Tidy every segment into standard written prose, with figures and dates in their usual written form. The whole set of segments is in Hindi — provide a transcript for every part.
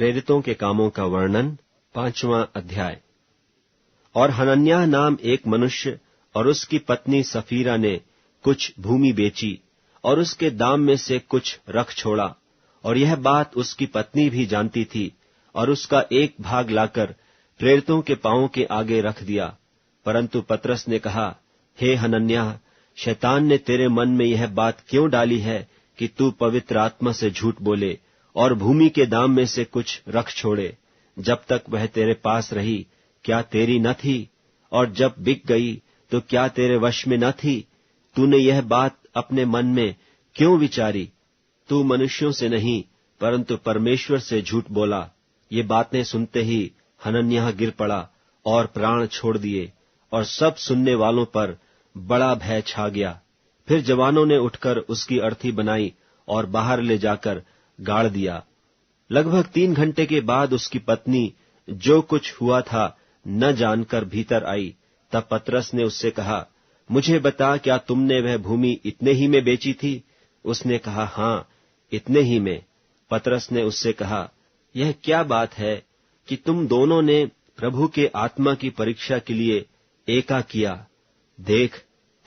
प्रेरितों के कामों का वर्णन, 5वां अध्याय। और हनन्याह नाम एक मनुष्य और उसकी पत्नी सफीरा ने कुछ भूमि बेची और उसके दाम में से कुछ रख छोड़ा, और यह बात उसकी पत्नी भी जानती थी, और उसका एक भाग लाकर प्रेरितों के पांवों के आगे रख दिया। परंतु पतरस ने कहा, हे हनन्याह, शैतान ने तेरे मन में यह बात क्यों डाली है कि तू पवित्र आत्मा से झूठ बोले और भूमि के दाम में से कुछ रख छोड़े? जब तक वह तेरे पास रही, क्या तेरी न थी? और जब बिक गई, तो क्या तेरे वश में न थी? तूने यह बात अपने मन में क्यों विचारी? तू मनुष्यों से नहीं, परंतु परमेश्वर से झूठ बोला। ये बातें सुनते ही हनन्याह गिर पड़ा और प्राण छोड़ दिए, और सब सुनने वालों पर बड़ा भय छा गया। फिर जवानों ने उठकर उसकी अर्थी बनाई और बाहर ले जाकर गाड़ दिया। लगभग 3 घंटे के बाद उसकी पत्नी जो कुछ हुआ था न जानकर भीतर आई। तब पतरस ने उससे कहा, मुझे बता, क्या तुमने वह भूमि इतने ही में बेची थी? उसने कहा, हाँ, इतने ही में। पतरस ने उससे कहा, यह क्या बात है कि तुम दोनों ने प्रभु के आत्मा की परीक्षा के लिए एका किया? देख,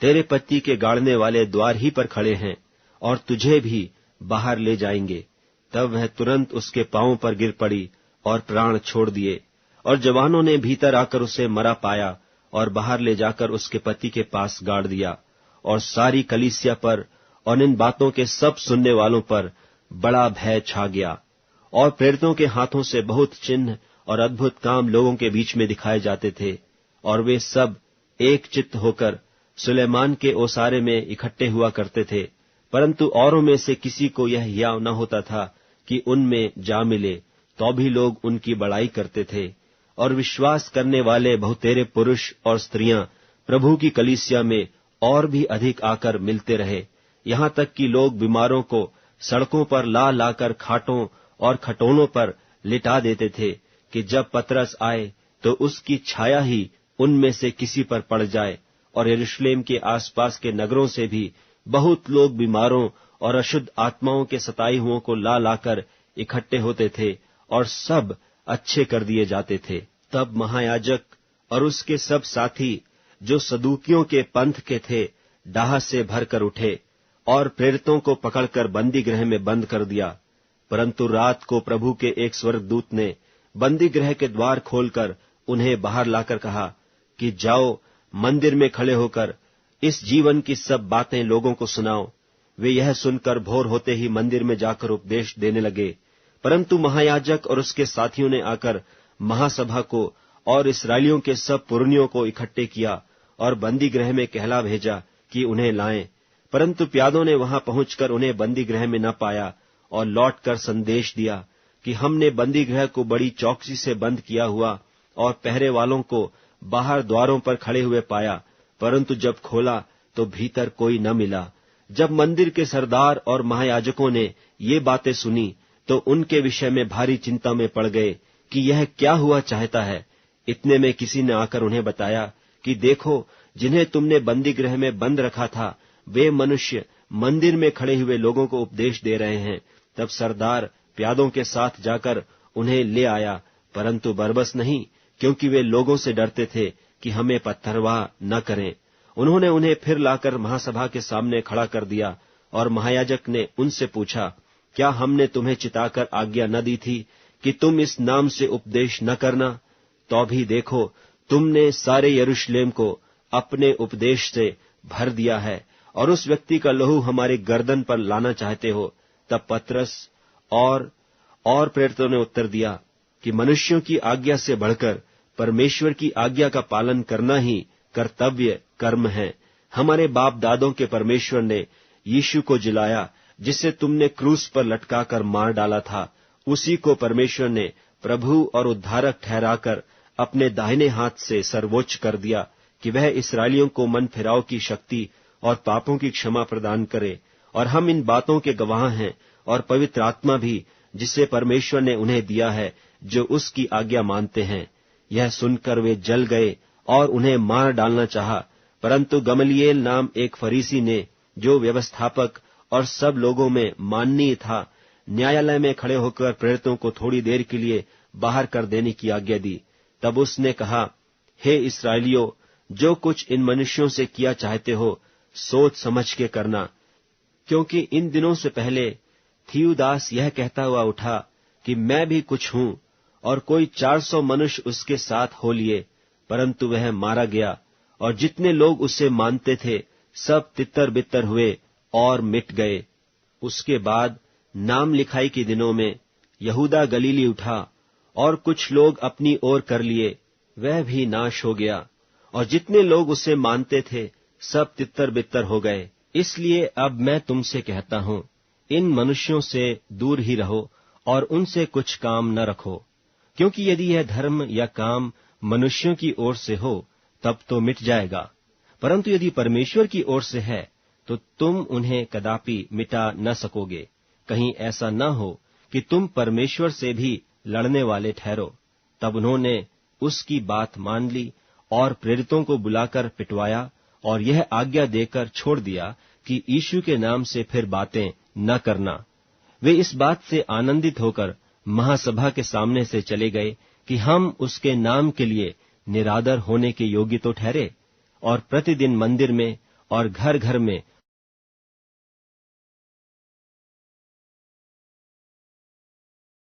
तेरे पति के गाड़ने वाले द्वार ही पर खड़े हैं और तुझे भी बाहर ले जाएंगे। तब वह तुरंत उसके पांवों पर गिर पड़ी और प्राण छोड़ दिए। और जवानों ने भीतर आकर उसे मरा पाया और बाहर ले जाकर उसके पति के पास गाड़ दिया। और सारी कलीसिया पर और इन बातों के सब सुनने वालों पर बड़ा भय छा गया। और प्रेरितों के हाथों से बहुत चिन्ह और अद्भुत काम लोगों के बीच में दिखाए जाते थे, और वे सब एक चित्त होकर सुलेमान के ओसारे में इकट्ठे हुआ करते थे। परंतु औरों में से किसी को यह हियाव न होता था कि उनमें जा मिले, तो भी लोग उनकी बड़ाई करते थे। और विश्वास करने वाले बहुतेरे पुरुष और स्त्रियां प्रभु की कलीसिया में और भी अधिक आकर मिलते रहे, यहाँ तक कि लोग बीमारों को सड़कों पर ला लाकर खाटों और खटोलों पर लिटा देते थे कि जब पतरस आए तो उसकी छाया ही उनमें से किसी पर पड़ जाए। और यरूशलेम के आसपास के नगरों से भी बहुत लोग बीमारों और अशुद्ध आत्माओं के सताए हुओं को ला लाकर इकट्ठे होते थे, और सब अच्छे कर दिए जाते थे। तब महायाजक और उसके सब साथी, जो सदूकियों के पंथ के थे, डाह से भरकर उठे और प्रेरितों को पकड़कर बंदी गृह में बंद कर दिया। परंतु रात को प्रभु के एक स्वर्गदूत ने बंदी गृह के द्वार खोलकर उन्हें बाहर लाकर कहा कि जाओ, मंदिर में खड़े होकर इस जीवन की सब बातें लोगों को सुनाओ। वे यह सुनकर भोर होते ही मंदिर में जाकर उपदेश देने लगे। परंतु महायाजक और उसके साथियों ने आकर महासभा को और इस्राएलियों के सब पुरनियों को इकट्ठे किया और बंदी गृह में कहला भेजा कि उन्हें लाएं। परंतु प्यादों ने वहां पहुंचकर उन्हें बंदी गृह में न पाया, और लौटकर संदेश दिया कि हमने बंदी गृह को बड़ी चौकसी से बंद किया हुआ और पहरे वालों को बाहर द्वारों पर खड़े हुए पाया, परंतु जब खोला तो भीतर कोई न मिला। जब मंदिर के सरदार और महायाजकों ने ये बातें सुनी, तो उनके विषय में भारी चिंता में पड़ गए कि यह क्या हुआ चाहता है। इतने में किसी ने आकर उन्हें बताया कि देखो, जिन्हें तुमने बंदी गृह में बंद रखा था, वे मनुष्य मंदिर में खड़े हुए लोगों को उपदेश दे रहे हैं। तब सरदार प्यादों के साथ जाकर उन्हें ले आया, परंतु बरबस नहीं, क्योंकि वे लोगों से डरते थे कि हमें पत्थरवाह न करें। उन्होंने उन्हें फिर लाकर महासभा के सामने खड़ा कर दिया, और महायाजक ने उनसे पूछा, क्या हमने तुम्हें चिताकर आज्ञा न दी थी कि तुम इस नाम से उपदेश न करना? तो भी देखो, तुमने सारे यरूशलेम को अपने उपदेश से भर दिया है, और उस व्यक्ति का लहू हमारे गर्दन पर लाना चाहते हो। तब पतरस और प्रेरितों ने उत्तर दिया कि मनुष्यों की आज्ञा से बढ़कर परमेश्वर की आज्ञा का पालन करना ही कर्तव्य कर्म है। हमारे बाप दादों के परमेश्वर ने यीशु को जिलाया, जिसे तुमने क्रूस पर लटकाकर मार डाला था। उसी को परमेश्वर ने प्रभु और उद्धारक ठहराकर अपने दाहिने हाथ से सर्वोच्च कर दिया कि वह इस्राएलियों को मन फिराव की शक्ति और पापों की क्षमा प्रदान करे। और हम इन बातों के गवाह हैं, और पवित्र आत्मा भी, जिसे परमेश्वर ने उन्हें दिया है, जो उसकी आज्ञा मानते हैं। यह सुनकर वे जल गए और उन्हें मार डालना चाहा, परंतु गमलीएल नाम एक फरीसी ने, जो व्यवस्थापक और सब लोगों में माननीय था, न्यायालय में खड़े होकर प्रेरितों को थोड़ी देर के लिए बाहर कर देने की आज्ञा दी। तब उसने कहा, हे इस्राएलियों, जो कुछ इन मनुष्यों से किया चाहते हो, सोच समझ के करना, क्योंकि इन दिनों से पहले थियूदास यह कहता हुआ उठा कि मैं भी कुछ हूं, और कोई 400 मनुष्य उसके साथ हो लिए, परंतु वह मारा गया, और जितने लोग उसे मानते थे सब तितर बितर हुए और मिट गए। उसके बाद नाम लिखाई के दिनों में यहूदा गलीली उठा, और कुछ लोग अपनी ओर कर लिए, वह भी नाश हो गया, और जितने लोग उसे मानते थे सब तितर बितर हो गए। इसलिए अब मैं तुमसे कहता हूं, इन मनुष्यों से दूर ही रहो और उनसे कुछ काम न रखो, क्योंकि यदि यह धर्म या काम मनुष्यों की ओर से हो तब तो मिट जाएगा, परंतु यदि परमेश्वर की ओर से है तो तुम उन्हें कदापि मिटा न सकोगे। कहीं ऐसा न हो कि तुम परमेश्वर से भी लड़ने वाले ठहरो। तब उन्होंने उसकी बात मान ली और प्रेरितों को बुलाकर पिटवाया और यह आज्ञा देकर छोड़ दिया कि यीशु के नाम से फिर बातें न करना। वे इस बात से आनंदित होकर महासभा के सामने से चले गए कि हम उसके नाम के लिए निरादर होने के योग्य तो ठहरे, और प्रतिदिन मंदिर में और घर घर में